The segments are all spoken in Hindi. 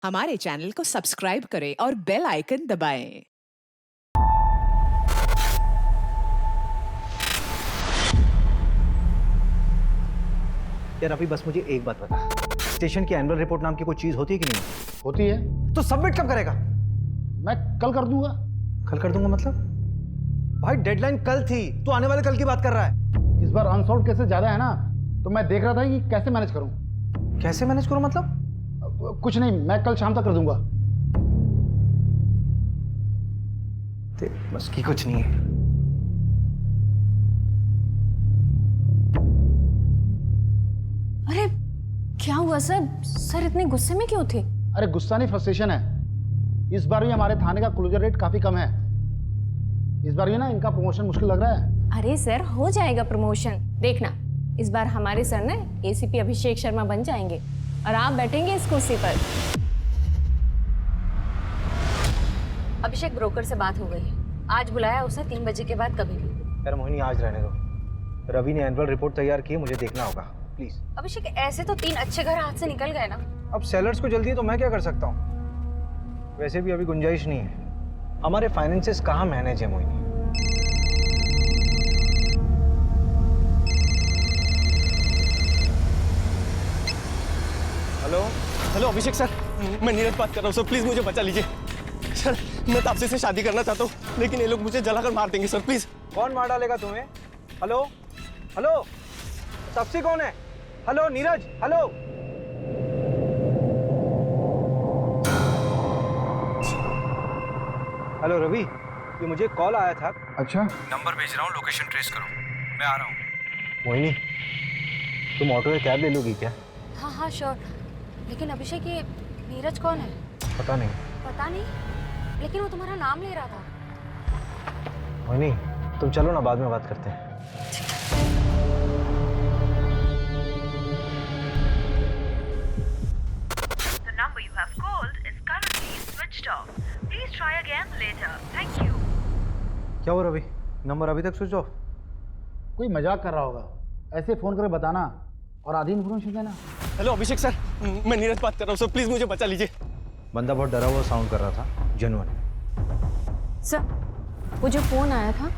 हमारे चैनल को सब्सक्राइब करें और बेल आइकन दबाएं। यार अभी बस मुझे एक बात बता, स्टेशन की एनुअल रिपोर्ट नाम की कोई चीज होती है कि नहीं? होती है। तो सबमिट कब करेगा? मैं कल कर दूंगा। कल कर दूंगा मतलब? भाई डेडलाइन कल थी, तू आने वाले कल की बात कर रहा है। इस बार अनसॉल्व केसेस ज्यादा है ना, तो मैं देख रहा था कि कैसे मैनेज करूं। कैसे मैनेज करूं मतलब? कुछ नहीं, मैं कल शाम तक कर दूंगा। बस की कुछ नहीं है। अरे क्या हुआ सर? सर इतने गुस्से में क्यों थे? अरे गुस्सा नहीं, फ्रस्ट्रेशन है। इस बार भी हमारे थाने का क्लोजर रेट काफी कम है। इस बार भी ना इनका प्रमोशन मुश्किल लग रहा है। अरे सर हो जाएगा प्रमोशन, देखना इस बार हमारे सर ने एसीपी अभिषेक शर्मा बन जाएंगे और आप बैठेंगे इस कुर्सी पर। अभिषेक ब्रोकर से बात हो गई है, आज बुलाया उसने 3 बजे के बाद कभी भी। यार मोहिनी आज रहने दो, रवि ने एनुअल रिपोर्ट तैयार की है, मुझे देखना होगा प्लीज। अभिषेक ऐसे तो 3 अच्छे घर हाथ से निकल गए ना। अब सेलर्स को जल्दी है तो मैं क्या कर सकता हूँ? वैसे भी अभी गुंजाइश नहीं है। हमारे फाइनेंसेस कहाँ मैनेज है मोहिनी? हेलो हेलो अभिषेक सर, मैं नीरज बात कर रहा हूँ सर, प्लीज मुझे बचा लीजिए सर। मैं तापसी से शादी करना चाहता हूँ, लेकिन ये लोग मुझे जलाकर मार देंगे सर, प्लीज। कौन मार डालेगा तुम्हें? हेलो हेलो, तापसी कौन है? Hello Neeraj, hello. Hello Ravi, ये मुझे कॉल आया था। अच्छा, नंबर भेज रहा हूँ, लोकेशन ट्रेस करो, मैं आ रहा हूँ। मोहिनी, तुम ऑटो या कैब ले लोगी क्या? हाँ हाँ श्योर, लेकिन अभिषेक ये नीरज कौन है? पता नहीं। पता नहीं, लेकिन वो तुम्हारा नाम ले रहा था। मोहिनी तुम चलो ना, बाद में बात करते हैं। The number you have called is currently switched off. Please try again later. Thank you. क्या हो रवि, नंबर अभी तक स्विच ऑफ? कोई मजाक कर रहा होगा। ऐसे फोन करके बताना और आधी इन्फॉर्मेशन देना। हेलो अभिषेक सर, मैं नीरज बात कर रहा हूँ सर, प्लीज मुझे बचा लीजिए। बंदा बहुत डरा हुआ साउंड कर रहा था, जेन्युइन। सर वो जो फोन आया था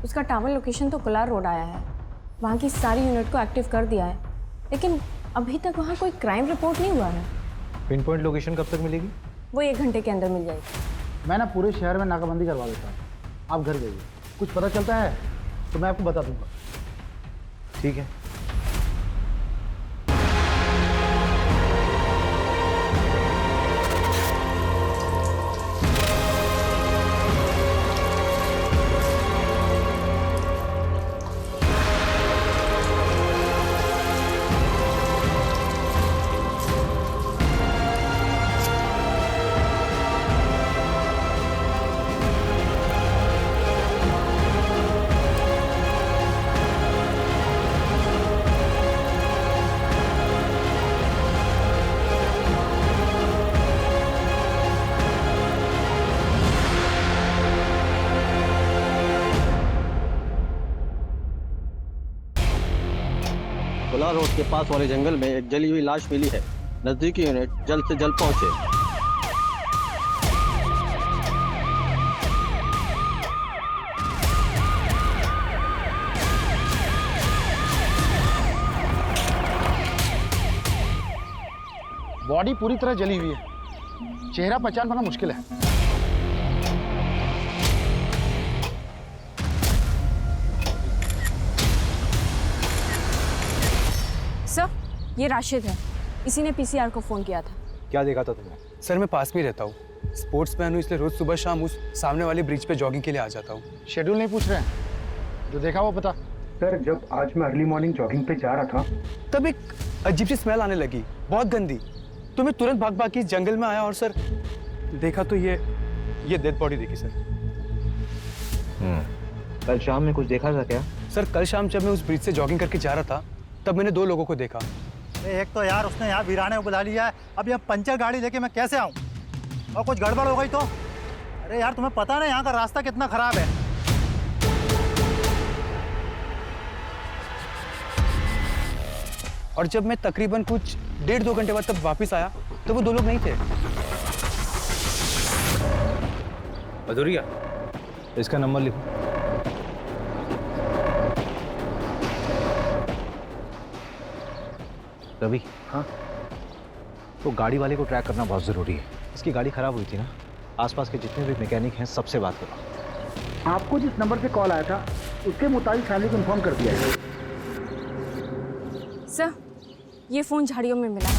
उसका टावर लोकेशन तो कोलार रोड आया है, वहाँ की सारी यूनिट को एक्टिव कर दिया है, लेकिन अभी तक वहाँ कोई क्राइम रिपोर्ट नहीं हुआ है। पिन पॉइंट लोकेशन कब तक मिलेगी? वो 1 घंटे के अंदर मिल जाएगी। मैं ना पूरे शहर में नाकाबंदी करवा देता हूँ, आप घर जाइए। कुछ पता चलता है तो मैं आपको बता दूंगा। ठीक है। कोलार रोड के पास वाले जंगल में एक जली हुई लाश मिली है, नजदीकी यूनिट जल्द से जल्द पहुंचे। बॉडी पूरी तरह जली हुई है, चेहरा पहचान पाना मुश्किल है। सर ये राशिद है, इसी ने पीसीआर को फोन किया था। क्या देखा था तुमने? सर मैं पास में ही रहता हूँ, स्पोर्ट्स मैन हूँ, इसलिए रोज सुबह शाम उस सामने वाली ब्रिज पे जॉगिंग के लिए आ जाता हूँ। शेड्यूल नहीं पूछ रहे हैं, जो देखा वो पता। सर जब आज मैं अर्ली मॉर्निंग जॉगिंग पे जा रहा था तब एक अजीब सी स्मेल आने लगी, बहुत गंदी। तो मैं तुरंत भाग भाग के इस जंगल में आया और सर देखा तो ये डेड बॉडी देखी सर। कल शाम में कुछ देखा था क्या? सर कल शाम जब मैं उस ब्रिज से जॉगिंग करके जा रहा था तब मैंने 2 लोगों को देखा। एक तो यार उसने यहाँ वीराने को बुला लिया है, अब यहाँ पंचर गाड़ी लेके मैं कैसे आऊँ? और कुछ गड़बड़ हो गई तो? अरे यार तुम्हें पता ना यहाँ का रास्ता कितना खराब है। और जब मैं तकरीबन कुछ 1.5-2 घंटे बाद तब वापस आया तो वो 2 लोग नहीं थे। अधूरिया, इसका नंबर लिखो। रवि, हाँ, तो गाड़ी वाले को ट्रैक करना बहुत ज़रूरी है। इसकी गाड़ी खराब हुई थी ना, आसपास के जितने भी मैकेनिक हैं सबसे बात करो। आपको जिस नंबर से कॉल आया था उसके मुताबिक फैमिली को इन्फॉर्म कर दिया है। सर, ये फ़ोन झाड़ियों में मिला।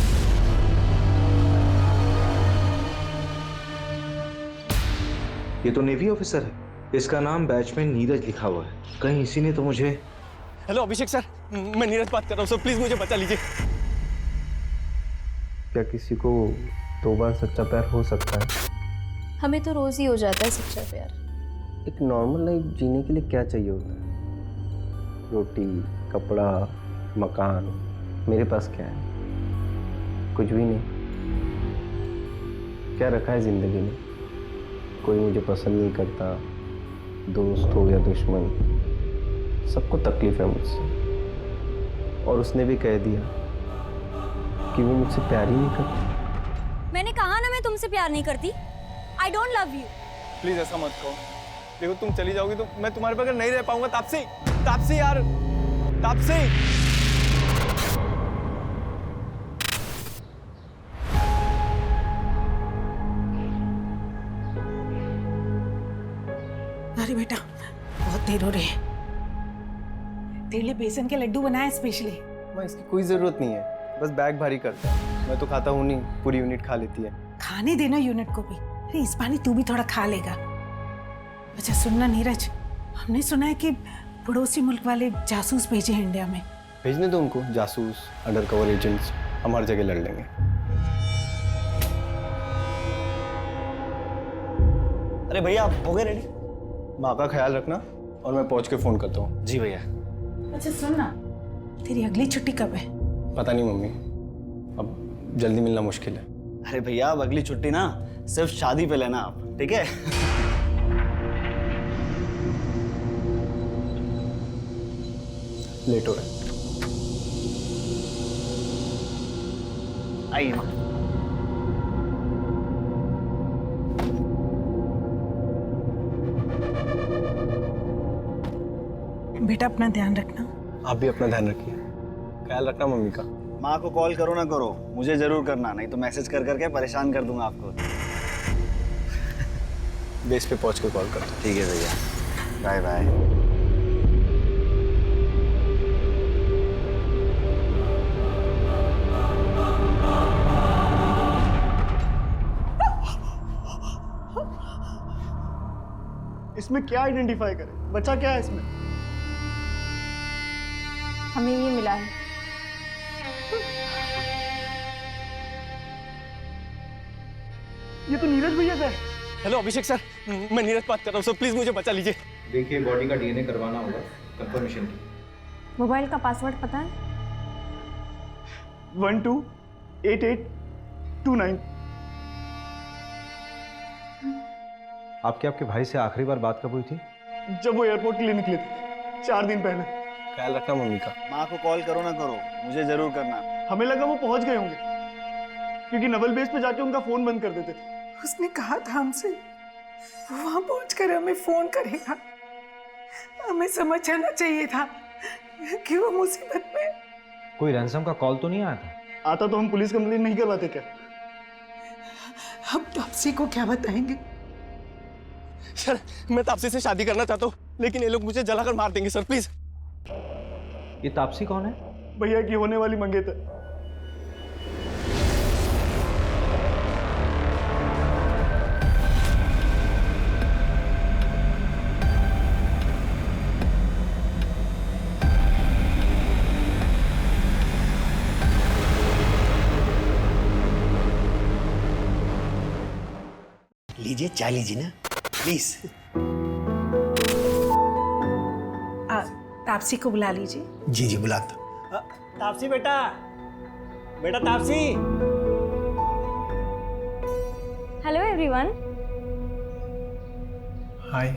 ये तो नेवी ऑफिसर है, इसका नाम बैचमैन नीरज लिखा हुआ है। कहीं इसी ने तो मुझे। हेलो अभिषेक सर, मैं नीरज बात कर रहा हूँ सर, प्लीज मुझे बचा लीजिए। क्या किसी को 2 बार सच्चा प्यार हो सकता है? हमें तो रोज ही हो जाता है सच्चा प्यार। एक नॉर्मल लाइफ जीने के लिए क्या चाहिए होता है? रोटी, कपड़ा, मकान। मेरे पास क्या है? कुछ भी नहीं। क्या रखा है ज़िंदगी में? कोई मुझे पसंद नहीं करता, दोस्त हो या दुश्मन, सबको तकलीफ है मुझसे। और उसने भी कह दिया कि वो मुझसे प्यार ही नहीं करती। मैंने कहा ना मैं तुमसे प्यार नहीं करती। I don't love you. Please ऐसा मत कहो। देखो तुम चली जाओगी तो मैं तुम्हारे बगैर नहीं रह पाऊंगा। तापसी, तापसी यार, तापसी। अरे बेटा, बहुत देर हो रही है। तेरे लिए बेसन के लड्डू बनाए स्पेशली। मैं इसकी कोई जरूरत नहीं है, बस बैग भारी करता है। मैं तो खाता हूँ नहीं, पूरी यूनिट खा लेती है। खाने देना यूनिट को भी। अरे इस बार तू भी थोड़ा खा लेगा। अच्छा सुनना नीरज, हमने सुना है कि पड़ोसी मुल्क वाले जासूस भेजे हैं इंडिया में। भेजने दो उनको, जासूस, अंडर कवर एजेंट्स, हम हर जगह लड़ लेंगे। अरे भैया आप हो गए रेडी? माँ का ख्याल रखना और मैं पहुँच के फ़ोन करता हूँ। जी भैया। अच्छा सुनना, तेरी अगली छुट्टी कब है? पता नहीं मम्मी, अब जल्दी मिलना मुश्किल है। अरे भैया अब अगली छुट्टी ना सिर्फ शादी पे लेना आप, ठीक है? लेट हो रहा है। आइए माँ। बेटा अपना ध्यान रखना। आप भी अपना ध्यान रखिए, ख्याल रखना मम्मी का। माँ को कॉल करो ना करो, मुझे जरूर करना, नहीं तो मैसेज कर करके परेशान कर दूंगा आपको। बेस पे पहुंच के कॉल करता हूँ। ठीक है भैया, बाय बाय। इसमें क्या आइडेंटिफाई करें? बच्चा क्या है इसमें? हमें ये मिला है। ये तो नीरज भैया का है। हेलो अभिषेक सर, मैं नीरज बात कर रहा हूँ सर, प्लीज मुझे बचा लीजिए। देखिए बॉडी का डीएनए करवाना होगा कंफर्मेशन की। मोबाइल का पासवर्ड पता है? 128829। आपके भाई से आखिरी बार बात कब हुई थी? जब वो एयरपोर्ट के लिए निकले थे 4 दिन पहले। ख्याल रखना मम्मी का। माँ को कॉल करो ना करो, मुझे जरूर करना। हमें लगा वो पहुंच गए होंगे, क्योंकि नवल बेस पे जाके उनका फोन बंद कर देते थे। उसने कहा था हमसे वो वहां पहुंचकर हमें फोन करेगा। हमें समझ जाना चाहिए था कि वो मुसीबत में। कोई रैंसम का कॉल तो नहीं आया था? आता तो हम पुलिस कंप्लेंट नहीं करवाते क्या? हम तापसी को क्या बताएंगे? सर मैं तापसी से शादी करना चाहता हूँ, लेकिन ये लोग मुझे जलाकर मार देंगे सर, प्लीज। ये तापसी कौन है? भैया की होने वाली मंगेतर। लीजिए चाय लीजिए ना प्लीज। तापसी को बुला लीजिए। जी जी बुलाता। तापसी बेटा, बेटा तापसी। Hello everyone. हाय।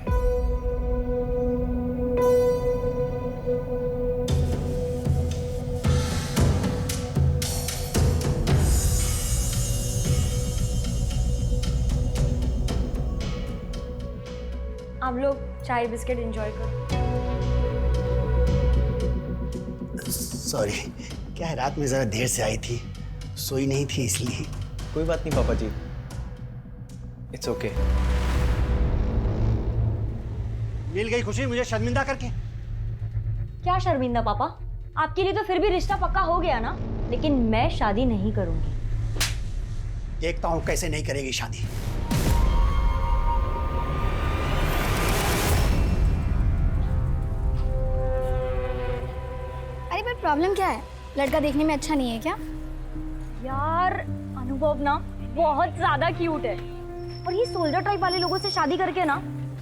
आप लोग चाय बिस्किट एंजॉय करो। सॉरी, क्या है रात में ज़रा देर से आई थी, सोई नहीं थी इसलिए। कोई बात नहीं पापा जी, इट्स ओके। मिल गई खुशी मुझे शर्मिंदा करके। क्या शर्मिंदा पापा? आपके लिए तो फिर भी रिश्ता पक्का हो गया ना, लेकिन मैं शादी नहीं करूंगी। देखता हूँ कैसे नहीं करेगी शादी। अरे पर प्रॉब्लम क्या है? लड़का देखने में अच्छा नहीं है क्या? यार अनुभव ना बहुत ज्यादा क्यूट है, और ये सोल्जर टाइप वाले लोगों से शादी करके ना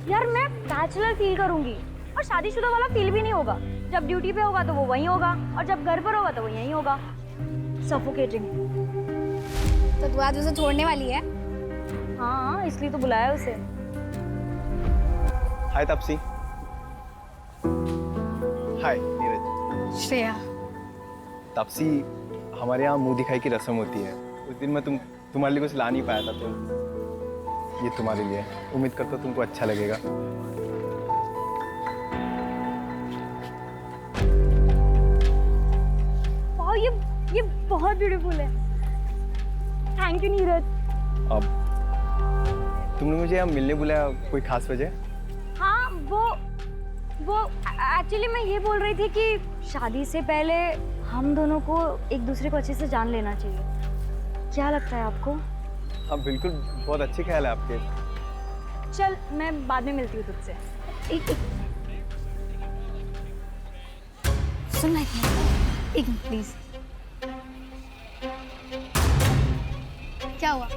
यार मैं बैचलर फील करूंगी, और शादीशुदा वाला फील भी नहीं होगा। जब ड्यूटी पे होगा तो वो वहीं होगा, और जब घर पर होगा तो वो यहीं होगा। सफोकेटिंग। तो तू आज उसे छोड़ने वाली है? हाँ, इसलिए तो बुलाया उसे। हाय तापसी। हाय नीरज। श्रेया। तापसी, हमारे यहाँ मुंह दिखाई की रस्म होती है। उस दिन मैं तुम्हारे लिए कुछ ला नहीं पाया था, तो ये तुम्हारे लिए। उम्मीद करता हूँ तुमको अच्छा लगेगा। वाह, ये बहुत ब्यूटीफुल है। Thank you Neeraj. अब तुमने मुझे यहाँ मिलने बुलाया, कोई खास वजह? हाँ, वो एक्चुअली मैं ये बोल रही थी कि शादी से पहले हम दोनों को एक दूसरे को अच्छे से जान leना चाहिए। क्या लगता है आपको? हाँ बिल्कुल, बहुत अच्छे ख्याल है आपके। चल, मैं बाद में मिलती हूँ तुझसे। एक सुन ना, एक मिनट प्लीज। क्या हुआ?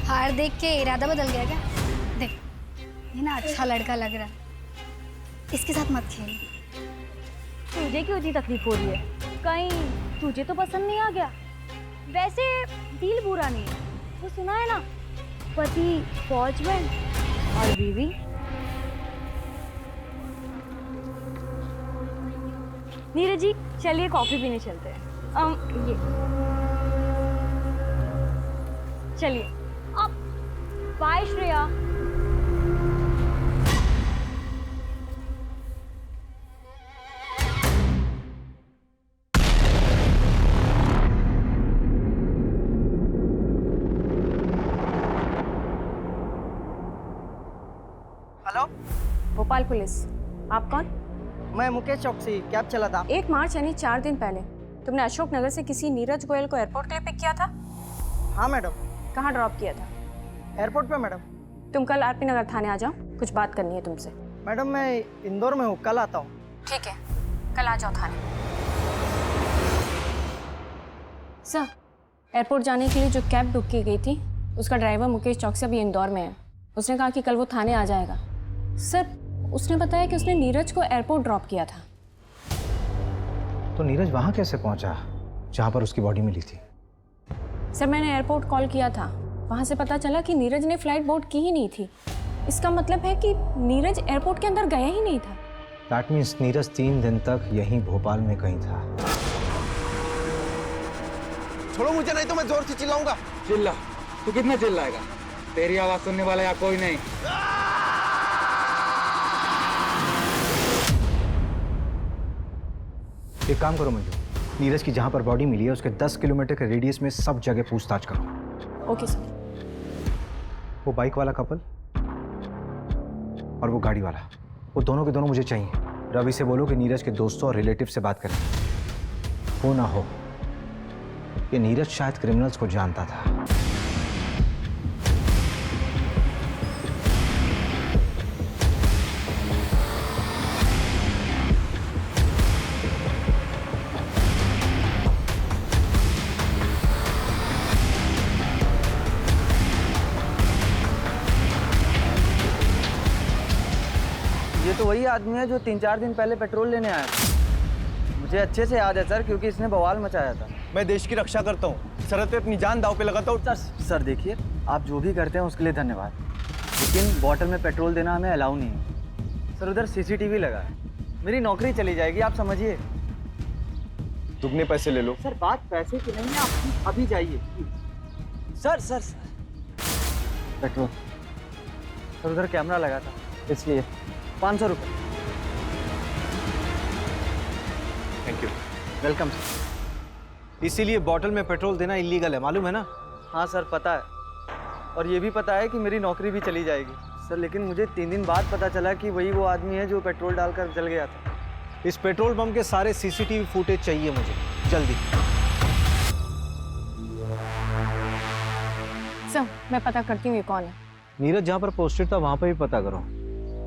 हार देख के इरादा बदल गया क्या? देख, ये ना अच्छा लड़का लग रहा है, इसके साथ मत खेल। तुझे क्यों इतनी तकलीफ हो रही है? कहीं तुझे तो पसंद नहीं आ गया? वैसे दिल बुरा नहीं है, वो सुना है ना, पति फौज में और बीवी। नीरज जी, चलिए कॉफी पीने चलते हैं। ये चलिए। अब bye Shreya. Hello, Bhopal police. आप कौन? मैं मुकेश चौकसी, कैब चला था। 1 मार्च यानी 4 दिन पहले तुमने अशोक नगर से किसी नीरज गोयल को एयरपोर्ट के लिए पिक किया था? हाँ मैडम। कहाँ ड्रॉप किया था? एयरपोर्ट पे मैडम। तुम कल आरपी नगर थाने आ जाओ, कुछ बात करनी है तुमसे। मैडम मैं इंदौर में हूँ, कल आता हूँ। ठीक है, कल आ जाओ थाने। सर, एयरपोर्ट जाने के लिए जो कैब बुक की गई थी उसका ड्राइवर मुकेश चौकसी अभी इंदौर में है। उसने कहा कि कल वो थाने आ जाएगा। सर, उसने बताया कि उसने नीरज को एयरपोर्ट ड्रॉप किया था। तो नीरज वहाँ कैसे पहुँचा जहाँ पर उसकी बॉडी मिली थी? सर, मैंने एयरपोर्ट कॉल किया था, वहाँ से पता चला कि नीरज ने फ्लाइट बोर्ड की ही नहीं थी। इसका मतलब है कि नीरज एयरपोर्ट के अंदर गया ही नहीं था। दैट मीन्स नीरज 3 दिन तक यहीं भोपाल में कहीं था। छोड़ो मुझे, नहीं तो मैं जोर से चिल्लाऊंगा। चिल्ला? तू कितना चिल्लाएगा? तेरी आवाज सुनने वाला यहाँ कोई नहीं। एक काम करो मंजू, नीरज की जहाँ पर बॉडी मिली है उसके 10 किलोमीटर के रेडियस में सब जगह पूछताछ करो। Okay sir. वो बाइक वाला कपल और वो गाड़ी वाला, वो दोनों के दोनों मुझे चाहिए। रवि से बोलो कि नीरज के दोस्तों और रिलेटिव से बात करें। हो ना हो, ये नीरज शायद क्रिमिनल्स को जानता था। ये तो वही आदमी है जो 3-4 दिन पहले पेट्रोल लेने आया था। मुझे अच्छे से याद है सर, क्योंकि इसने बवाल मचाया था। मैं देश की रक्षा करता हूँ, सरहद पे अपनी जान दांव पे लगाता हूँ। सर देखिए, आप जो भी करते हैं उसके लिए धन्यवाद, लेकिन बॉटल में पेट्रोल देना हमें अलाउ नहीं है। सर उधर CCTV लगा है, मेरी नौकरी चली जाएगी, आप समझिए। दुगने पैसे ले लो। सर बात पैसे की नहीं है, आप अभी जाइए। Sir petrol. सर उधर कैमरा लगा था, इसलिए 500 रुपये। Thank you. Welcome sir. इसीलिए बॉटल में पेट्रोल देना इलीगल है, मालूम है ना? हाँ सर पता है, और ये भी पता है कि मेरी नौकरी भी चली जाएगी सर, लेकिन मुझे 3 दिन बाद पता चला कि वही वो आदमी है जो पेट्रोल डालकर जल गया था। इस पेट्रोल पंप के सारे सीसीटीवी फुटेज चाहिए मुझे, जल्दी। सर मैं पता करती हूँ ये कौन है। नीरज जहाँ पर पोस्टेड था वहाँ पर भी पता करो,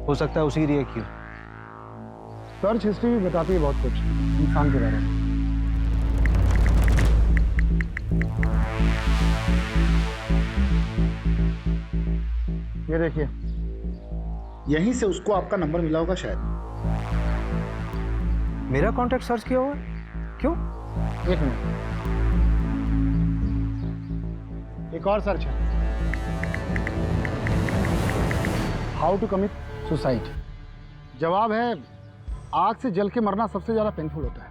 हो सकता है उसी की रिएक्ट की हो। सर्च हिस्ट्री भी बताती है बहुत कुछ इंसान के बारे में। ये देखिए, यहीं से उसको आपका नंबर मिला होगा शायद। मेरा कांटेक्ट सर्च किया हुआ? क्यों? एक मिनट, एक और सर्च है, हाउ टू कमिट सुसाइड। जवाब है, आग से जल के मरना सबसे ज्यादा पेनफुल होता है।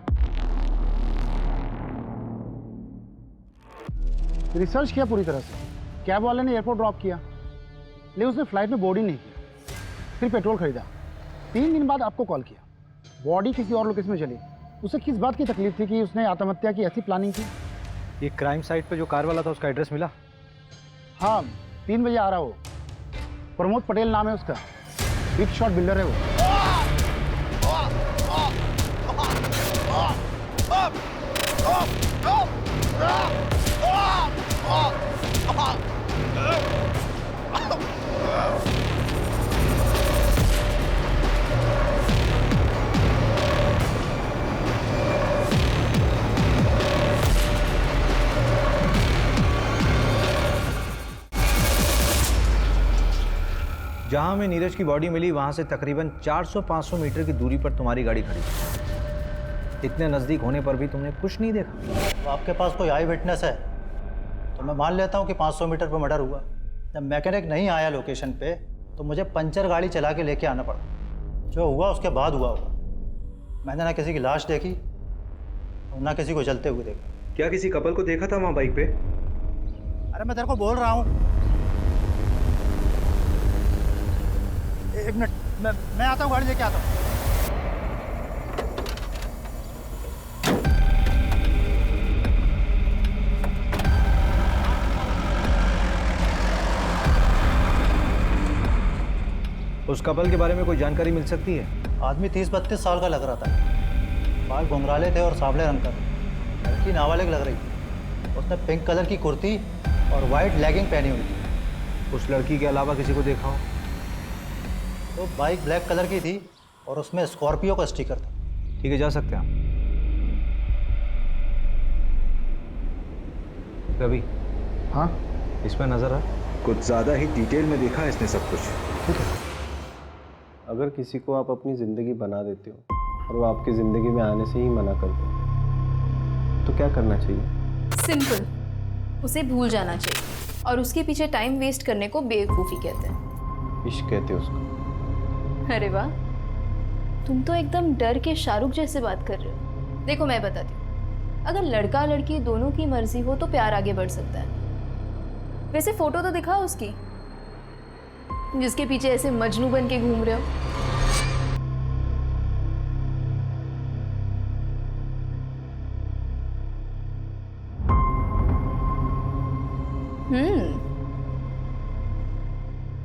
रिसर्च किया पूरी तरह से, कैब वाले ने एयरपोर्ट ड्रॉप किया, लेकिन उसने फ्लाइट में बोर्ड ही नहीं किया, फिर पेट्रोल खरीदा, 3 दिन बाद आपको कॉल किया, बॉडी किसी और लोकेशन में चली। उसे किस बात की तकलीफ थी कि उसने आत्महत्या की ऐसी प्लानिंग की? ये क्राइम साइट पे जो कार वाला था उसका एड्रेस मिला? हाँ, 3 बजे आ रहा हो। प्रमोद पटेल नाम है उसका, बिग शॉट बिल्डर है वो। जहां हमें नीरज की बॉडी मिली वहां से तकरीबन 400-500 मीटर की दूरी पर तुम्हारी गाड़ी खड़ी थी। इतने नजदीक होने पर भी तुमने कुछ नहीं देखा? तो आपके पास कोई आई विटनेस है तो मैं मान लेता हूँ कि 500 मीटर पर मर्डर हुआ। जब मैकेनिक नहीं आया लोकेशन पे तो मुझे पंचर गाड़ी चला के लेके आना पड़ा। जो हुआ उसके बाद हुआ होगा। मैंने ना किसी की लाश देखी और ना किसी को जलते हुए देखा। क्या किसी कपल को देखा था वहाँ बाइक पे? अरे मैं तेरे को बोल रहा हूँ, एक मिनट, मैं आता हूँ, गाड़ी लेके आता हूँ। उस कपल के बारे में कोई जानकारी मिल सकती है? आदमी 30-32 साल का लग रहा था, बाल घुंघराले थे और सांवले रंग का। लड़की नाबालिग लग रही थी। उसने पिंक कलर की कुर्ती और वाइट लेगिंग पहनी हुई थी। उस लड़की के अलावा किसी को देखा हो? तो बाइक ब्लैक कलर की थी और उसमें स्कॉर्पियो का स्टिकर था। ठीक है, जा सकते हैं हम। रवि। हाँ? इस पर नजर आ? कुछ ज़्यादा ही डिटेल में देखा इसने सब कुछ। ठीक है। अगर किसी को आप अपनी ज़िंदगी बना देते हो और वो आपकी ज़िंदगी में आने से ही मना करते हो तो क्या करना चाहिए? सिंपल, उसे भूल जाना चाहिए और उसके पीछे टाइम वेस्ट करने को बेवकूफ़ी कहते हैं। इश्क कहते हो उसको। अरे वाह, तुम तो एकदम डर के शाहरुख जैसे बात कर रहे हो। देखो मैं बताती हूँ, अगर लड़का लड़की दोनों की मर्जी हो तो प्यार आगे बढ़ सकता है। वैसे फोटो तो दिखाओ उसकी, जिसके पीछे ऐसे मजनू बन के घूम रहे हो।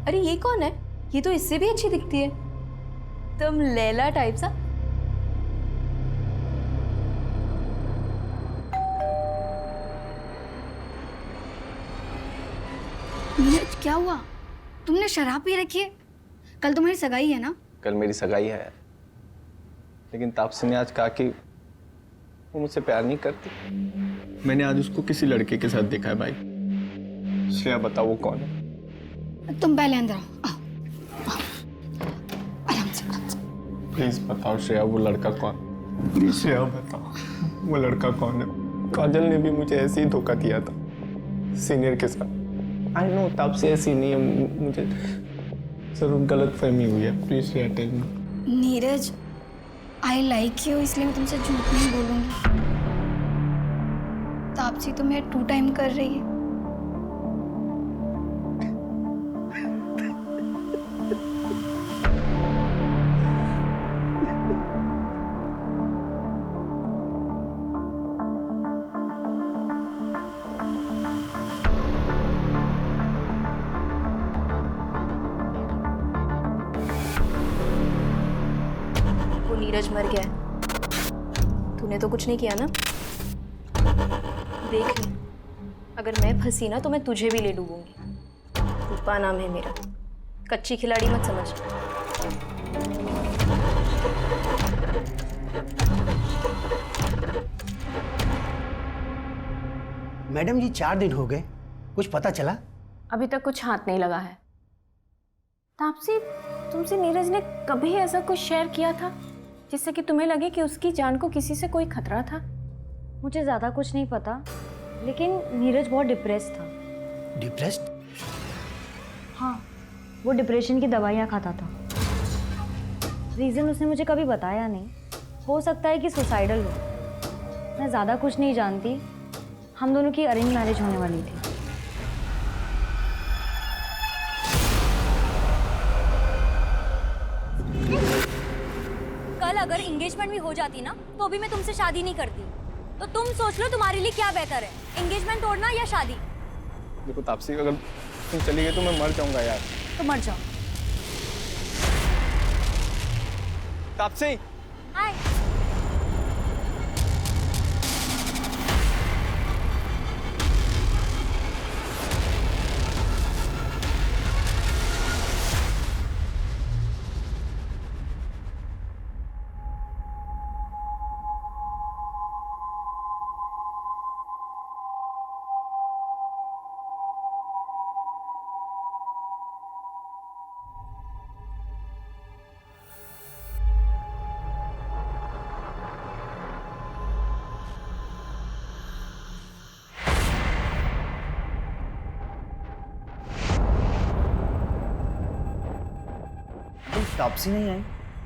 अरे ये कौन है? ये तो इससे भी अच्छी दिखती है, तुम लैला टाइप सा। नीरज क्या हुआ? तुमने शराब पी रखी है? कल तुम्हारी सगाई है ना? कल मेरी सगाई है, लेकिन तापसी ने आज कहा कि वो मुझसे प्यार नहीं करती। मैंने आज उसको किसी लड़के के साथ देखा है भाई। श्रेया बताओ वो कौन है? तुम पहले अंदर आओ। आराम से। प्लीज बताओ श्रेया वो लड़का कौन? प्लीज श्रेया बताओ वो लड़का कौन है? काजल ने भी मुझे ऐसे ही धोखा दिया था सीनियर के साथ। आई नो तापसी ऐसी नहीं है, मुझे जरूर गलत फहमी हुई है। Please Shreya tell me. Neeraj, I like you, इसलिए मैं तुमसे झूठ नहीं बोलूंगी। तापसी तुम्हें 2 टाइम कर रही है। नीरज मर गया है। तूने तो कुछ नहीं किया ना? देख ले, अगर मैं फंसी ना तो मैं तुझे भी ले डूबूंगी। रूपा नाम है मेरा, कच्ची खिलाड़ी मत समझ। मैडम जी 4 दिन हो गए, कुछ पता चला? अभी तक कुछ हाथ नहीं लगा है। तापसी, तुमसे नीरज ने कभी ऐसा कुछ शेयर किया था जिससे कि तुम्हें लगे कि उसकी जान को किसी से कोई खतरा था? मुझे ज़्यादा कुछ नहीं पता, लेकिन नीरज बहुत डिप्रेस था। डिप्रेस्ड? हाँ, वो डिप्रेशन की दवाइयाँ खाता था। रीज़न उसने मुझे कभी बताया नहीं। हो सकता है कि सुसाइडल हो। मैं ज़्यादा कुछ नहीं जानती। हम दोनों की अरेंज मैरिज होने वाली थी। कल अगर एंगेजमेंट भी हो जाती ना तो अभी मैं तुमसे शादी नहीं करती। तो तुम सोच लो तुम्हारे लिए क्या बेहतर है, एंगेजमेंट तोड़ना या शादी? देखो तापसी, अगर तुम चली गई तो मैं मर जाऊंगा यार। तो मर जाओ। तापसी, हाय। तापसी नहीं आई,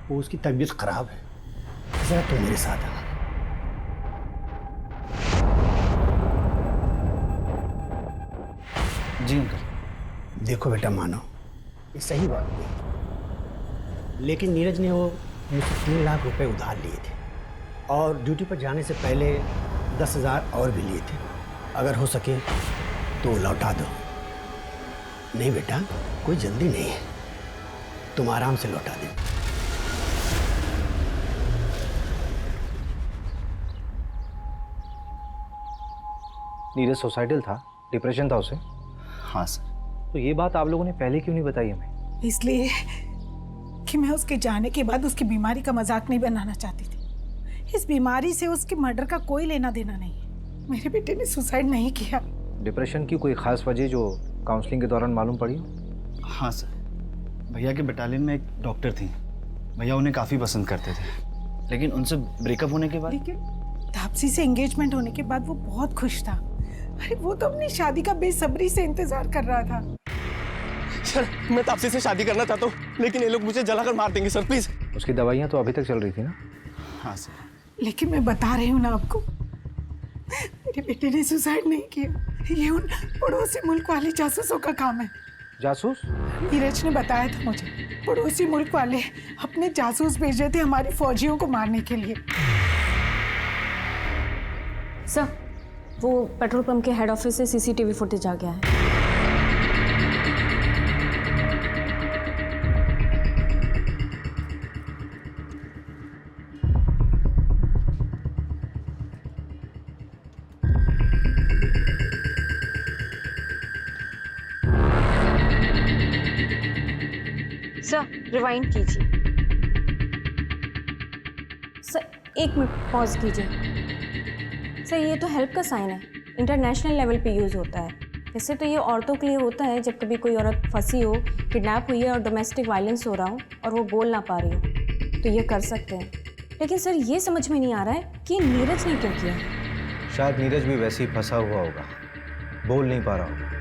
वो उसकी तबीयत खराब है। जरा तुम मेरे साथ आ। जी अंकल। देखो बेटा, मानो ये सही बात नहीं, लेकिन नीरज ने वो मुझसे 3 लाख रुपए उधार लिए थे और ड्यूटी पर जाने से पहले 10,000 और भी लिए थे। अगर हो सके तो लौटा दो। नहीं बेटा, कोई जल्दी नहीं है, तुम आराम से लौटा दे। नीरज सुसाइडल था, डिप्रेशन था उसे? हाँ सर। तो ये बात आप लोगों ने पहले क्यों नहीं बताई हमें? इसलिए कि मैं उसके जाने के बाद उसकी बीमारी का मजाक नहीं बनाना चाहती थी। इस बीमारी से उसके मर्डर का कोई लेना देना नहीं है। मेरे बेटे ने सुसाइड नहीं किया। डिप्रेशन की कोई खास वजह जो काउंसलिंग के दौरान मालूम पड़ी हो? हाँ सर, भैया के बटालियन में एक डॉक्टर थी। भैया उन्हें काफ़ी पसंद करते थे, लेकिन उनसे ब्रेकअप होने के बाद। लेकिन तापसी से एंगेजमेंट होने के बाद वो बहुत खुश था। अरे वो तो अपनी शादी का बेसब्री से इंतजार कर रहा था। सर, मैं तापसी से शादी करना चाहता हूँ, लेकिन ये लोग मुझे जलाकर मार देंगे सर, प्लीज। उसकी दवाइयाँ तो अभी तक चल रही थी ना? हाँ सर। लेकिन मैं बता रही हूँ ना आपको, मेरे बेटे ने सुसाइड नहीं किया। ये उन पड़ोसी मुल्क वाले जासूसों का काम है। जासूस? नीरज ने बताया था मुझे, पड़ोसी मुल्क वाले अपने जासूस भेजे थे हमारी फौजियों को मारने के लिए। सर, वो पेट्रोल पंप के हेड ऑफिस से सीसीटीवी फुटेज आ गया है। सर, रिवाइंड कीजिए। सर, 1 मिनट पॉज कीजिए। सर, ये तो हेल्प का साइन है, इंटरनेशनल लेवल पे यूज़ होता है। वैसे तो ये औरतों के लिए होता है जब कभी कोई औरत फंसी हो, किडनैप हुई है और डोमेस्टिक वायलेंस हो रहा हो और वो बोल ना पा रही हो, तो ये कर सकते हैं। लेकिन सर, ये समझ में नहीं आ रहा है कि नीरज ने क्यों किया। शायद नीरज भी वैसे ही फंसा हुआ होगा, बोल नहीं पा रहा होगा।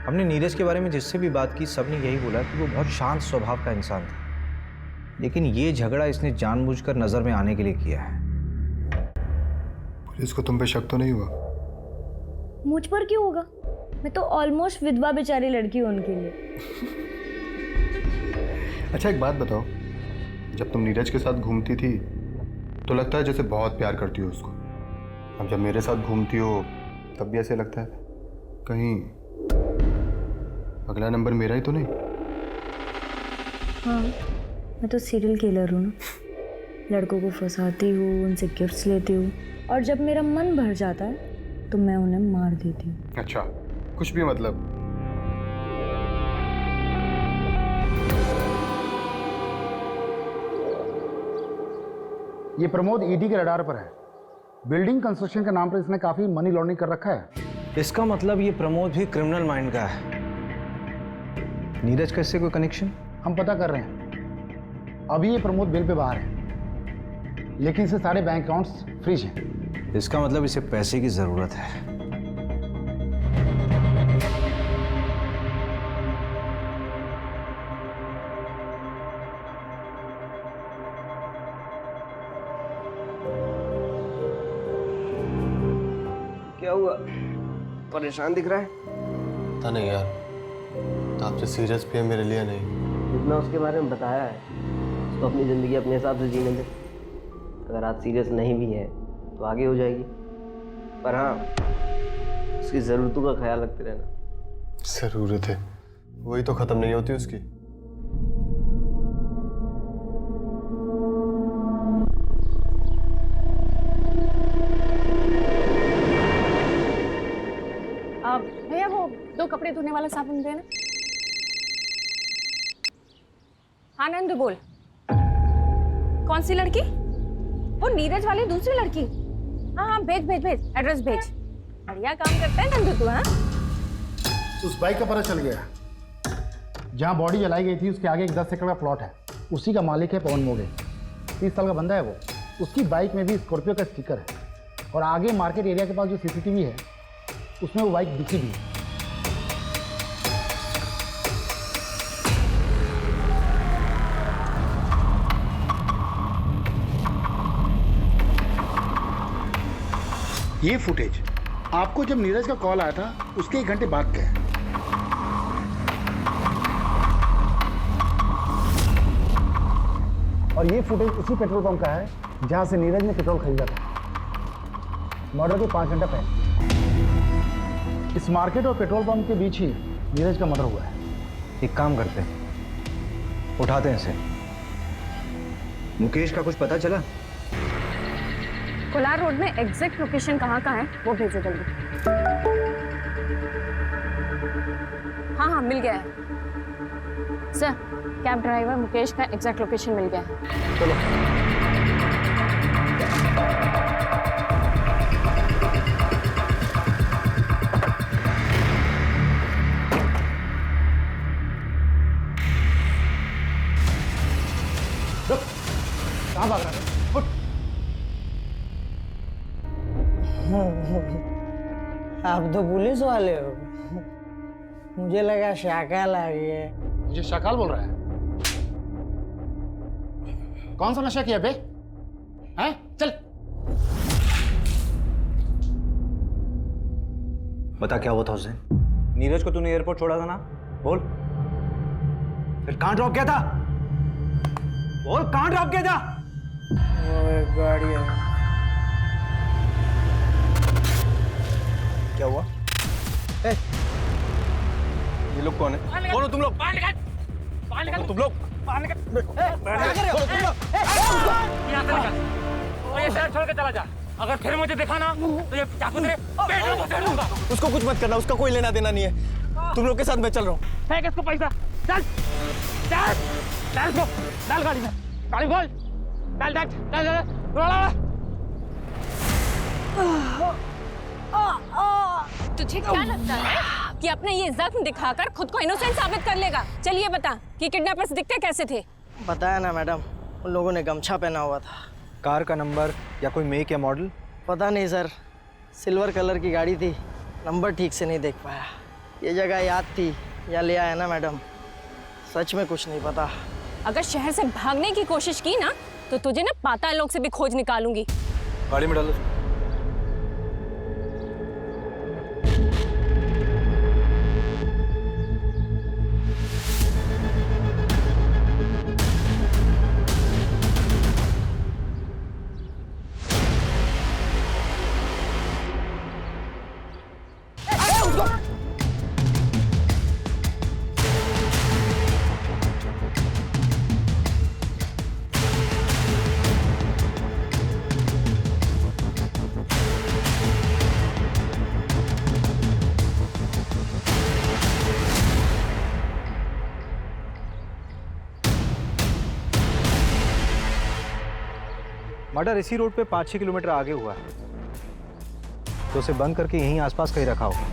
हमने नीरज के बारे में जिससे भी बात की, सबने यही बोला कि वो बहुत शांत स्वभाव का इंसान था, लेकिन ये झगड़ा इसने जानबूझकर नजर में आने के लिए किया है। पुलिस को तुम पे शक तो नहीं हुआ? मुझ पर क्यों होगा? मैं तो ऑलमोस्ट विधवा बेचारी लड़की हूँ उनके लिए। अच्छा एक बात बताओ, जब तुम नीरज के साथ घूमती थी तो लगता है जैसे बहुत प्यार करती हो उसको, अब जब मेरे साथ घूमती हो तब भी ऐसे लगता है कहीं अगला नंबर मेरा ही तो नहीं? हाँ, मैं तो सीरियल किलर हूँ ना। लड़कों को फंसाती हूँ, उनसे गिफ्ट्स लेती हूँ और जब मेरा मन भर जाता है तो मैं उन्हें मार देती हूँ। अच्छा, कुछ भी मतलब। ये प्रमोद ईडी के रडार पर है। बिल्डिंग कंस्ट्रक्शन के नाम पर इसने काफी मनी लॉन्ड्रिंग कर रखा है। इसका मतलब ये प्रमोद भी क्रिमिनल माइंड का है। नीरज का इससे कोई कनेक्शन? हम पता कर रहे हैं। अभी ये प्रमोद बिल पे बाहर है, लेकिन इसे सारे बैंक अकाउंट्स फ्रीज हैं। इसका मतलब इसे पैसे की जरूरत है। क्या हुआ? परेशान दिख रहा है? पता नहीं यार, तो आपसे सीरियस भी है मेरे लिए नहीं। जितना उसके बारे में बताया है, उसको अपनी ज़िंदगी अपने हिसाब से जीने दे। अगर आज सीरियस नहीं भी है तो आगे हो जाएगी, पर हाँ उसकी ज़रूरतों का ख्याल रखते रहना। ज़रूरत है, वही तो ख़त्म नहीं होती उसकी। भैया वो 2 कपड़े धोने वाला साबुन देना। हाँ नंदू बोल। कौन सी लड़की? वो नीरज वाली दूसरी लड़की। हाँ हाँ भेज भेज भेज, एड्रेस भेज। बढ़िया काम करता है नंदू तू। हाँ उस बाइक का पता चल गया। जहाँ बॉडी जलाई गई थी उसके आगे एक 10 एकड़ का प्लॉट है। उसी का मालिक है पवन मोगे। 30 साल का बंदा है वो। उसकी बाइक में भी स्कॉर्पियो का स्टिकर है और आगे मार्केट एरिया के पास जो सीसीटीवी है उसमें वो बाइक दिखी भी है। ये फुटेज आपको जब नीरज का कॉल आया था उसके 1 घंटे बाद का है। और ये फुटेज उसी पेट्रोल पंप का है जहां से नीरज ने पेट्रोल खरीदा था मर्डर के 5 घंटा पहले। इस मार्केट और पेट्रोल पंप के बीच ही नीरज का मर्डर हुआ है। एक काम करते हैं, उठाते हैं इसे। मुकेश का कुछ पता चला? कोलार रोड में एग्जैक्ट लोकेशन कहाँ का है वो भेजो जल्दी। हाँ हाँ मिल गया है सर। कैब ड्राइवर मुकेश का एग्जैक्ट लोकेशन मिल गया है। चलो कहाँ भाग रहा है? आप तो पुलिस वाले हो। मुझे लगा शाकाल आ गया। मुझे शाकाल बोल रहा है? कौन सा नशा किया बे? हैं? चल। बता क्या हुआ था उस दिन? नीरज को तूने एयरपोर्ट छोड़ा था ना? बोल। फिर कहाँ ड्रॉप किया था? बोल कहाँ ड्रॉप किया था? वो एक गाड़ी है। क्या हुआ? ये लोग कौन है? कौन हो तुम लोग? तुम लोग ये शहर छोड़ के चला जा। अगर फिर मुझे देखा ना तो ये चाकू तेरे पेट में घुसा दूंगा। उसको कुछ मत करना, उसका कोई लेना देना नहीं है। तुम लोग के साथ मैं चल रहा हूँ। फेंक इसको पैसा। चल चल डाल इसको, डाल गाड़ी में। गाड़ी खोल। डाल डाल डाल डाल। तुझे क्या लगता है कि अपने ये जख्म दिखाकर खुद को इनोसेंट साबित कर लेगा? चलिए बता कि किडनैपर्स दिखते कैसे थे? बताया ना मैडम, उन लोगों ने गमछा पहना हुआ था। कार का नंबर या कोई मेक या मॉडल? पता नहीं सर, सिल्वर कलर की गाड़ी थी, नंबर ठीक से नहीं देख पाया। ये जगह याद थी या ले आया ना मैडम, सच में कुछ नहीं पता। अगर शहर से भागने की कोशिश की ना तो तुझे ना पाताल लोक से भी खोज निकालूंगी। गाड़ी में डालो। मर्डर इसी रोड पे 5-6 किलोमीटर आगे हुआ है, तो उसे बंद करके यहीं आसपास कहीं रखा होगा।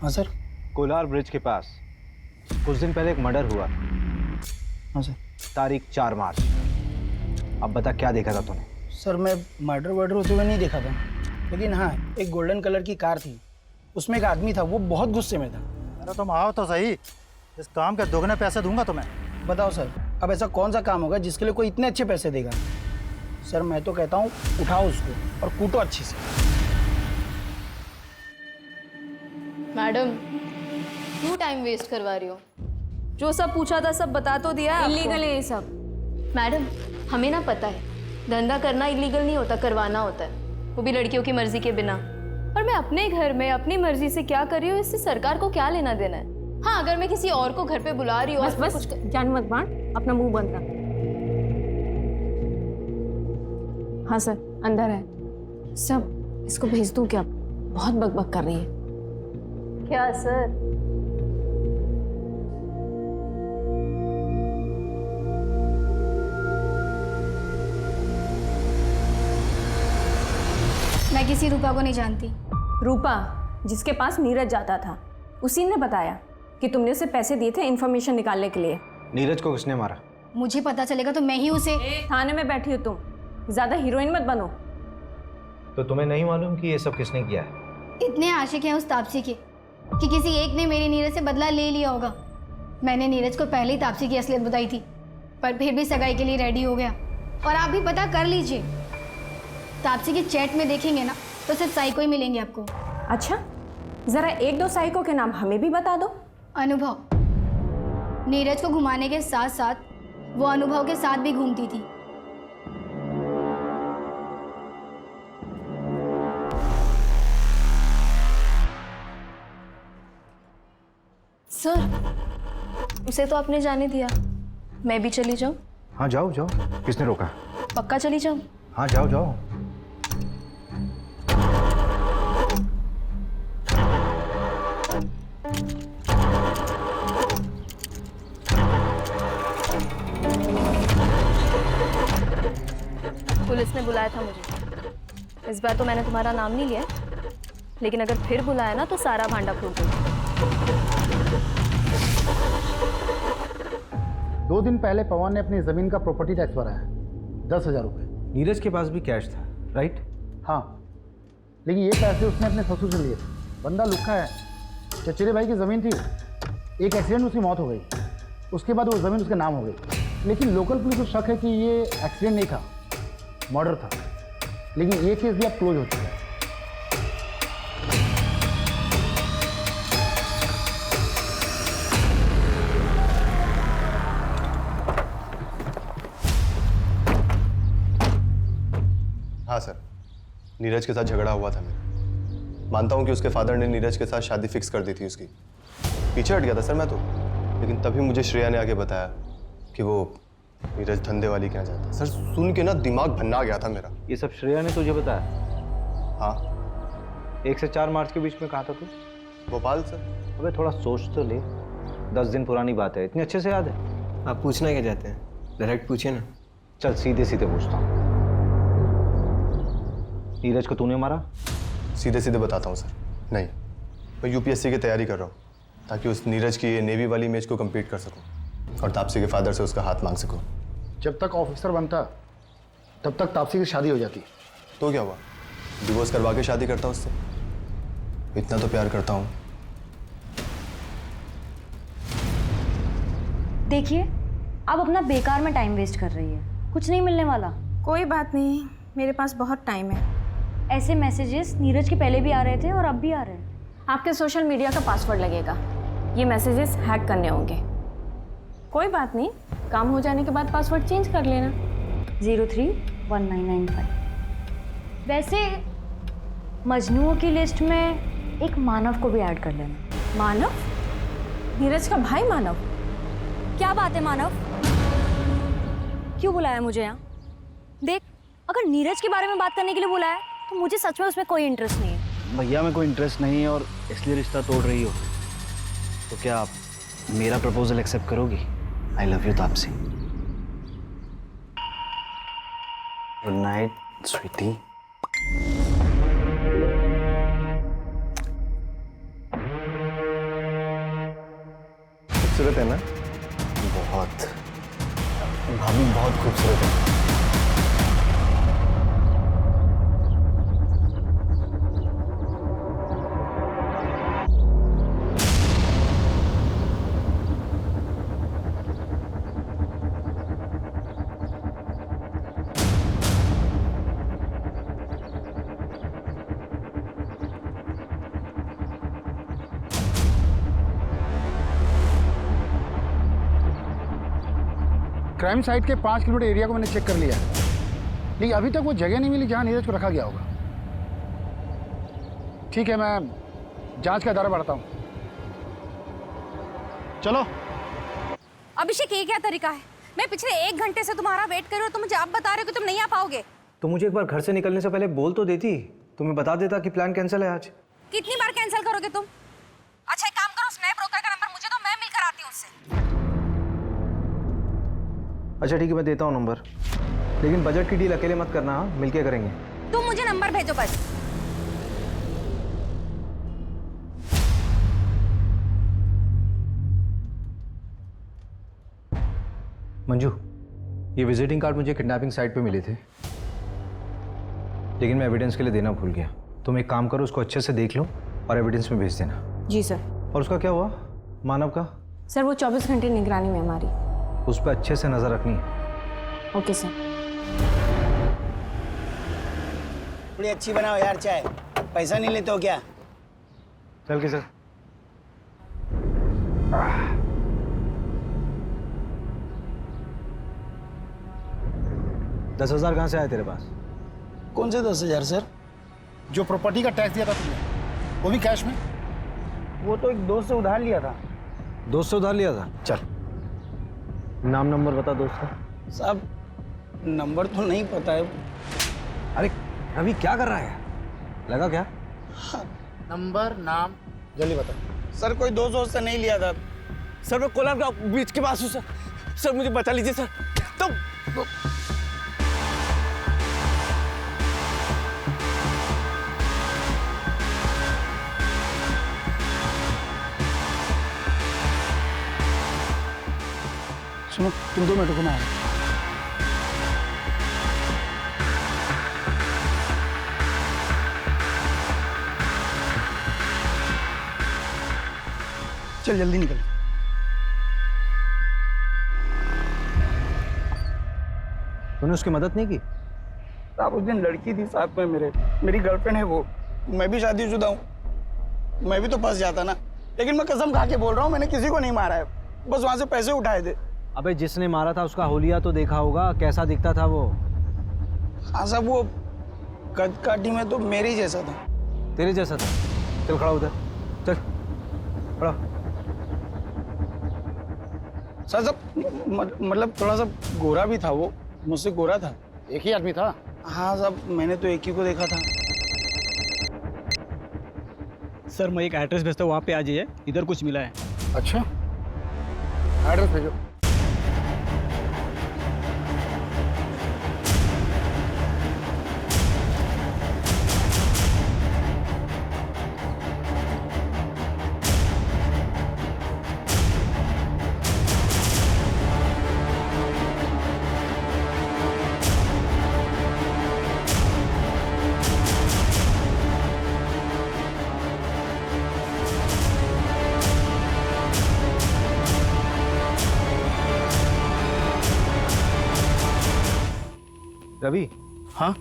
हाँ सर। कोलार ब्रिज के पास कुछ दिन पहले एक मर्डर हुआ। हाँ सर। तारीख 4 मार्च। अब बता क्या देखा था तूने? सर मैं मर्डर वर्डर होते हुए नहीं देखा था, लेकिन हाँ एक गोल्डन कलर की कार थी, उसमें एक आदमी था, वो बहुत गुस्से में था। अरे तुम आओ तो सही, इस काम के दोगुने पैसे दूंगा तुम्हें। बताओ सर, अब ऐसा कौन सा काम होगा जिसके लिए कोई इतने अच्छे पैसे देगा? सर मैं तो कहता हूँ उठाओ उसको और कूटो अच्छी से। मैडम क्यों टाइम वेस्ट करवा रही हो? जो सब पूछा था सब बता तो दिया है। इलीगल है ये सब। मैडम हमें ना पता है, धंधा करना इलीगल नहीं होता, करवाना होता है, वो भी लड़कियों की मर्जी के बिना। और मैं अपने घर में अपनी मर्जी से क्या कर रही हूँ, इससे सरकार को क्या लेना देना है? हाँ अगर मैं किसी और को घर पे बुला रही हूँ। बस जान मत बांट, अपना मुंह बंद रख। हाँ सर अंदर है सब, इसको भेज दूं क्या? बहुत बकबक कर रही है। क्या सर? मैं किसी रूपा को नहीं जानती। रूपा जिसके पास नीरज जाता था, उसी ने बताया कि तुमने उसे पैसे दिए थे इन्फॉर्मेशन निकालने के लिए। नीरज को किसने मारा? मुझे पता चलेगा तो मैं ही उसे। थाने में बैठी हो तुम, ज्यादा हीरोइन मत बनो। तो तुम्हें नहीं मालूम कि ये सब किसने किया है? इतने आशिक हैं उस तापसी के कि किसी एक ने मेरी नीरज से बदला ले लिया होगा। मैंने नीरज को पहले ही तापसी की असलियत बताई थी, पर फिर भी सगाई के लिए रेडी हो गया। और आप भी पता कर लीजिए, तापसी की चैट में देखेंगे ना तो सिर्फ साइको ही मिलेंगे आपको। अच्छा जरा 1-2 साइको के नाम हमें भी बता दो। अनुभव, नीरज को घुमाने के साथ साथ वो अनुभव के साथ भी घूमती थी। सर उसे तो आपने जाने दिया, मैं भी चली जाऊं? हाँ जाओ जाओ, किसने रोका? पक्का चली जाऊं? हाँ जाओ जाओ। पुलिस ने बुलाया था मुझे। इस बार तो मैंने तुम्हारा नाम नहीं लिया, लेकिन अगर फिर बुलाया ना तो सारा भांडा फूट दूंगी। 2 दिन पहले पवन ने अपनी जमीन का प्रॉपर्टी टैक्स भरा है, 10,000 रुपये। नीरज के पास भी कैश था, राइट? हाँ, लेकिन ये पैसे उसने अपने ससुर से लिए थे। बंदा लुक्खा है। चचेरे भाई की ज़मीन थी, एक एक्सीडेंट में उसकी मौत हो गई, उसके बाद वो ज़मीन उसके नाम हो गई। लेकिन लोकल पुलिस को शक है कि ये एक्सीडेंट नहीं था, मर्डर था। लेकिन ये केस भी अब क्लोज हो चुका है। हाँ सर, नीरज के साथ झगड़ा हुआ था मेरा। मानता हूँ कि उसके फादर ने नीरज के साथ शादी फिक्स कर दी थी उसकी। पीछे हट गया था सर मैं तो, लेकिन तभी मुझे श्रेया ने आके बताया कि वो नीरज धंधे वाली क्या जाता। सर सुन के ना दिमाग भन्ना गया था मेरा। ये सब श्रेया ने तुझे बताया? हाँ। 1 से 4 मार्च के बीच में कहा था तू? भोपाल सर। अबे थोड़ा सोच तो ले, 10 दिन पुरानी बात है, इतनी अच्छे से याद है? आप पूछना क्या चाहते हैं? डायरेक्ट पूछिए ना। चल सीधे सीधे पूछता हूँ, नीरज को तूने मारा? सीधे सीधे बताता हूँ सर, नहीं। मैं यूपीएससी की तैयारी कर रहा हूँ ताकि उस नीरज की नेवी वाली इमेज को कंप्लीट कर सकूँ और तापसी के फादर से उसका हाथ मांग सकूँ। जब तक ऑफिसर बनता तब तक तापसी की शादी हो जाती। तो क्या हुआ, डिवोर्स करवा के शादी करता उससे? इतना तो प्यार करता हूँ। देखिए आप अपना बेकार में टाइम वेस्ट कर रही है, कुछ नहीं मिलने वाला। कोई बात नहीं, मेरे पास बहुत टाइम है। ऐसे मैसेजेस नीरज के पहले भी आ रहे थे और अब भी आ रहे हैं। आपके सोशल मीडिया का पासवर्ड लगेगा, ये मैसेजेस हैक करने होंगे। कोई बात नहीं, काम हो जाने के बाद पासवर्ड चेंज कर लेना। 031995। वैसे मजनुओं की लिस्ट में एक मानव को भी ऐड कर लेना। मानव? नीरज का भाई मानव? क्या बात है मानव, क्यों बुलाया मुझे यहाँ? देख, अगर नीरज के बारे में बात करने के लिए बुलाया तो मुझे सच में उसमें कोई इंटरेस्ट नहीं है। भैया में कोई इंटरेस्ट नहीं है और इसलिए रिश्ता तोड़ रही हो, तो क्या आप मेरा प्रपोजल एक्सेप्ट करोगी? I love you Tapsee. Good night sweetie. खूबसूरत है ना? बहुत। भाभी बहुत खूबसूरत है। क्राइम साइट के 5 किलोमीटर एरिया को मैंने चेक कर लिया है, लेकिन अभी तक वो जगह नहीं मिली जहां नीरज को रखा गया होगा। ठीक है, मैं जांच का दायरा बढ़ाता हूं। चलो। अभिषेक, ये क्या तरीका है? मैं पिछले 1 घंटे से तुम्हारा वेट कर रही हूँ, तुम मुझे अब बता रहे हो कि तुम नहीं आ पाओगे। तो मुझे एक बार घर से निकलने से पहले बोल तो देती, तुम्हें बता देता कि प्लान कैंसिल है आज। कितनी बार कैंसिल करोगे तुम? अच्छा एक काम करो, स्नैप ब्रोकर का नंबर मुझे दो, मैं मिलकर आती हूँ उससे। अच्छा ठीक है, मैं देता हूँ नंबर, लेकिन बजट की डील अकेले मत करना, हाँ? मिलके करेंगे। तुम मुझे नंबर भेजो बस। मंजू, ये विजिटिंग कार्ड मुझे किडनैपिंग साइट पे मिले थे, लेकिन मैं एविडेंस के लिए देना भूल गया। तुम एक काम करो, उसको अच्छे से देख लो और एविडेंस में भेज देना। जी सर। और उसका क्या हुआ, मानव का? सर वो 24 घंटे निगरानी में हमारी। उस पर अच्छे से नजर रखनी है। Okay sir. थोड़ी अच्छी बनाओ यार चाय, पैसा नहीं लेते हो क्या? चल के सर। 10,000 कहाँ से आए तेरे पास? कौन से 10,000 सर? जो प्रॉपर्टी का टैक्स दिया था तुमने, वो भी कैश में? वो तो एक दोस्त से उधार लिया था। दोस्त से उधार लिया था? चल नाम नंबर बता दोस्त का। साहब नंबर तो नहीं पता है। अरे अभी क्या कर रहा है, लगा क्या? नंबर नाम जल्दी बता। सर कोई दोस्त से नहीं लिया था सर। मैं कोलार का बीच के पास हूँ सर। सर मुझे बचा लीजिए सर। तो सुनो, तुम 2 मिनट को मैं आ रहा हूं। चल जल्दी निकल। तूने उसकी मदद नहीं की? साहब उस दिन लड़की थी साथ में मेरी गर्लफ्रेंड है वो। मैं भी शादीशुदा हूँ, मैं भी तो फंस जाता ना। लेकिन मैं कसम खा के बोल रहा हूँ, मैंने किसी को नहीं मारा है, बस वहां से पैसे उठाए थे। अबे जिसने मारा था उसका होलिया तो देखा होगा, कैसा दिखता था वो? हाँ साहब, वो कद काठी में तो मेरे ही जैसा था। तेरे जैसा था? चल खड़ा उधर, चल खड़ा। सर सब मतलब थोड़ा सा गोरा भी था वो, मुझसे गोरा था। एक ही आदमी था? हाँ साहब, मैंने तो एक ही को देखा था। सर मैं एक एड्रेस भेजता हूँ, वहाँ पे आ जाइए, इधर कुछ मिला है। अच्छा, एड्रेस भेजो। रवि, हाँ,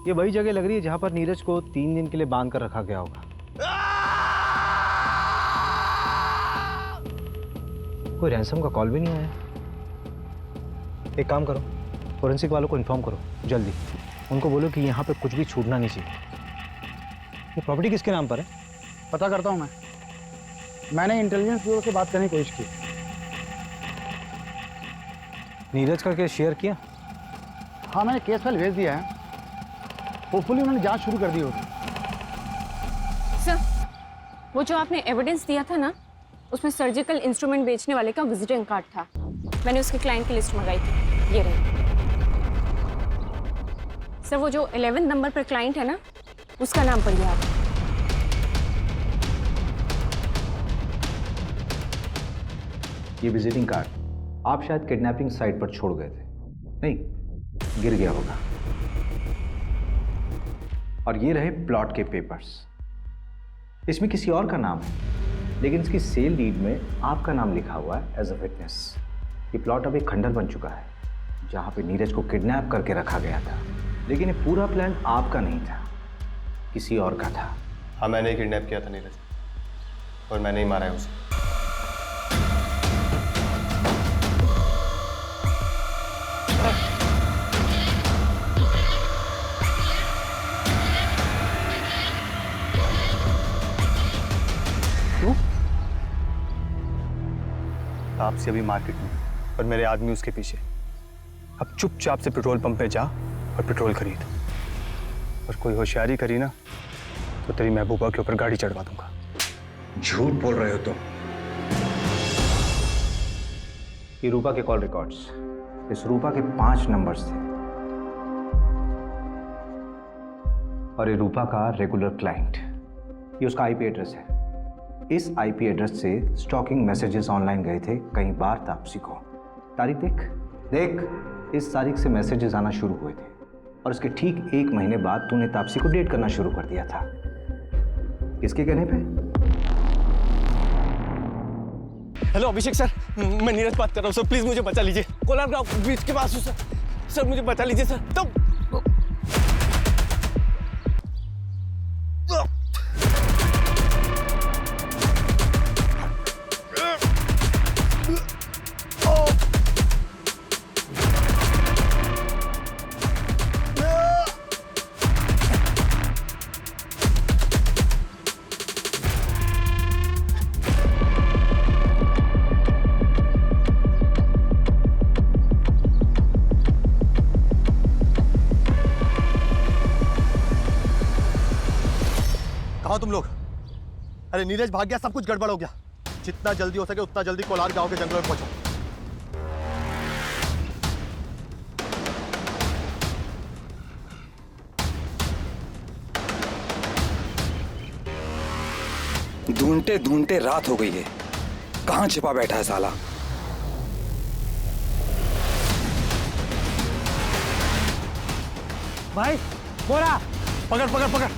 ये वही जगह लग रही है जहां पर नीरज को 3 दिन के लिए बांध कर रखा गया होगा। कोई रैंसम का कॉल भी नहीं आया। एक काम करो, फोरेंसिक वालों को इन्फॉर्म करो जल्दी। उनको बोलो कि यहाँ पे कुछ भी छूटना नहीं चाहिए। ये प्रॉपर्टी किसके नाम पर है? पता करता हूँ मैं। मैंने इंटेलिजेंस ब्यूरो से बात करने की कोशिश की। नीरज का केस शेयर किया? हाँ, मैंने केस फाइल भेज दिया है। होपफुली उन्होंने जांच शुरू कर दी होगी। सर, वो जो आपने एविडेंस दिया था ना, उसमें सर्जिकल इंस्ट्रूमेंट बेचने वाले का विजिटिंग कार्ड था। मैंने उसके क्लाइंट की लिस्ट मंगाई थी, ये रही। सर, वो जो 11 नंबर पर क्लाइंट है ना, उसका नाम पढ़िए आप। ये विजिटिंग कार्ड आप शायद किडनैपिंग साइट पर छोड़ गए थे। नहीं, गिर गया होगा। और ये रहे प्लॉट के पेपर्स। इसमें किसी और का नाम है, लेकिन इसकी सेल डीड में आपका नाम लिखा हुआ है एज अ विटनेस। ये प्लॉट अब एक खंडर बन चुका है जहां पे नीरज को किडनैप करके रखा गया था। लेकिन ये पूरा प्लान आपका नहीं था, किसी और का था। हाँ, मैंने ही किडनैप किया था नीरज, और मैंने ही मारा है उसे। तापसी अभी मार्केट में और मेरे आदमी उसके पीछे। अब चुपचाप से पेट्रोल पंप पे जा और पेट्रोल खरीद। और कोई होशियारी करी ना तो तेरी महबूबा के ऊपर गाड़ी चढ़वा दूंगा। झूठ बोल रहे हो तुम। ये रूपा के कॉल रिकॉर्ड्स, इस रूपा के 5 नंबर्स थे और ये रूपा का रेगुलर क्लाइंट। ये उसका आईपी एड्रेस है। इस आईपी एड्रेस से स्टॉकिंग मैसेजेस ऑनलाइन गए थे कई बार तापसी को। तारीख देख, इस तारीख से मैसेजेस आना शुरू हुए थे और इसके ठीक 1 महीने बाद तूने तापसी को डेट करना शुरू कर दिया था। किसके कहने पे? हेलो अभिषेक सर, मैं नीरज बात कर रहा हूँ सर, प्लीज मुझे बचा लीजिए। कोलार गांव ब्रिज के पास हूँ सर। सर मुझे बचा लीजिए सर। तो तुम लोग? अरे नीरज भाग गया, सब कुछ गड़बड़ हो गया। जितना जल्दी हो सके उतना जल्दी कोलार गांव के जंगलों में पहुंचो। ढूंढते ढूंढते रात हो गई है। कहां छिपा बैठा है साला? भाई बोरा पकड़ पकड़ पकड़।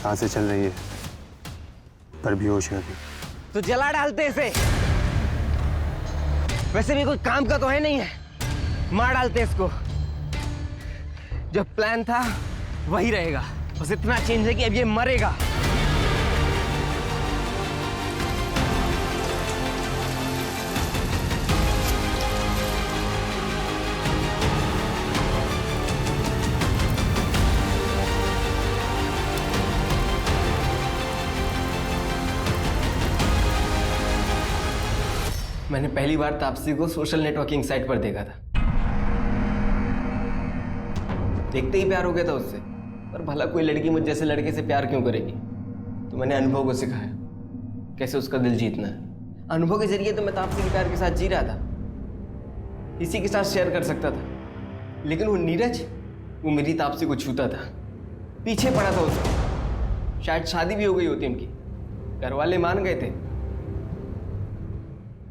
सांसें चल रही है पर बेहोश है अभी। तो जला डालते इसे। वैसे भी कोई काम का तो है नहीं है, मार डालते इसको। जो प्लान था वही रहेगा, बस इतना चेंज है कि अब ये मरेगा। मैंने पहली बार तापसी को सोशल नेटवर्किंग साइट पर देखा था। देखते ही प्यार हो गया था उससे। पर भला कोई लड़की मुझ जैसे लड़के से प्यार क्यों करेगी? तो मैंने अनुभव को सिखाया कैसे उसका दिल जीतना है। अनुभव के जरिए तो मैं तापसी के प्यार के साथ जी रहा था, इसी के साथ शेयर कर सकता था। लेकिन वो नीरज, वो मेरी तापसी को छूता था, पीछे पड़ा था उसका। शायद शादी भी हो गई होती उनकी, घर वाले मान गए थे।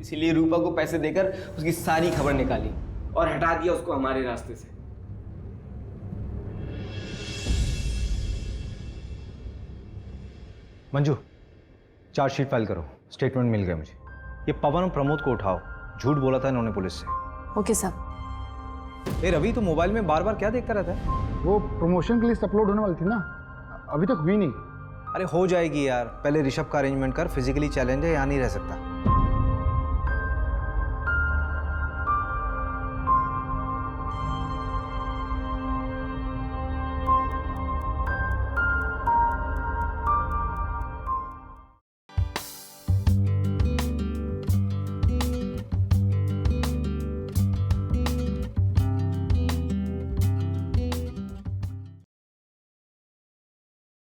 इसीलिए रूपा को पैसे देकर उसकी सारी खबर निकाली और हटा दिया उसको हमारे रास्ते से। मंजू, चार्जशीट फाइल करो। स्टेटमेंट मिल गया मुझे। ये पवन और प्रमोद को उठाओ, झूठ बोला था इन्होंने पुलिस से। ओके साहब। ए रवि, तो मोबाइल में बार बार क्या देखता रहता है? वो प्रमोशन की लिस्ट अपलोड होने वाली थी ना, अभी तक हुई नहीं। अरे हो जाएगी यार, पहले ऋषभ का अरेंजमेंट कर। फिजिकली चैलेंज है, यहाँ नहीं रह सकता।